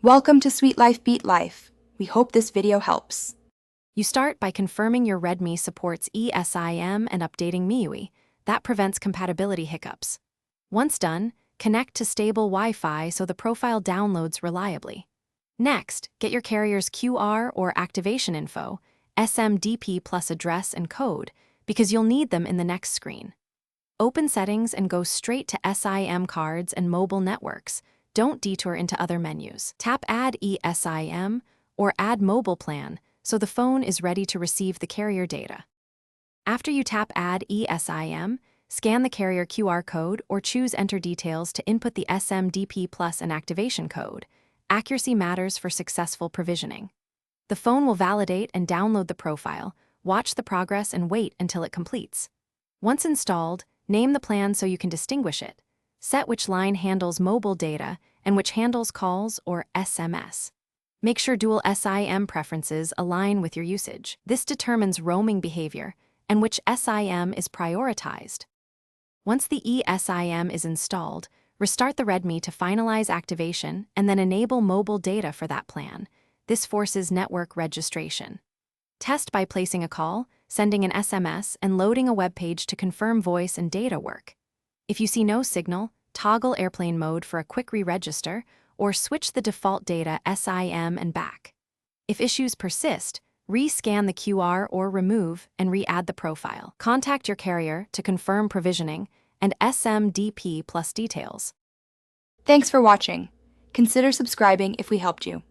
Welcome to Sweet Life Beat Life. We hope this video helps. You start by confirming your Redmi supports ESIM and updating MIUI. That prevents compatibility hiccups. Once done, connect to stable Wi-Fi so the profile downloads reliably. Next, get your carrier's QR or activation info, SMDP plus address and code, because you'll need them in the next screen. Open settings and go straight to SIM cards and mobile networks. Don't detour into other menus. Tap Add eSIM or Add Mobile Plan so the phone is ready to receive the carrier data. After you tap Add eSIM, scan the carrier QR code or choose Enter Details to input the SMDP Plus and activation code. Accuracy matters for successful provisioning. The phone will validate and download the profile, watch the progress and wait until it completes. Once installed, name the plan so you can distinguish it. Set which line handles mobile data and which handles calls or SMS. Make sure dual SIM preferences align with your usage. This determines roaming behavior and which SIM is prioritized. Once the eSIM is installed, restart the Redmi to finalize activation and then enable mobile data for that plan. This forces network registration. Test by placing a call, sending an SMS, and loading a web page to confirm voice and data work. If you see no signal, toggle airplane mode for a quick re-register or switch the default data SIM and back. If issues persist, re-scan the QR or remove and re-add the profile. Contact your carrier to confirm provisioning and SMDP plus details. Thanks for watching. Consider subscribing if we helped you.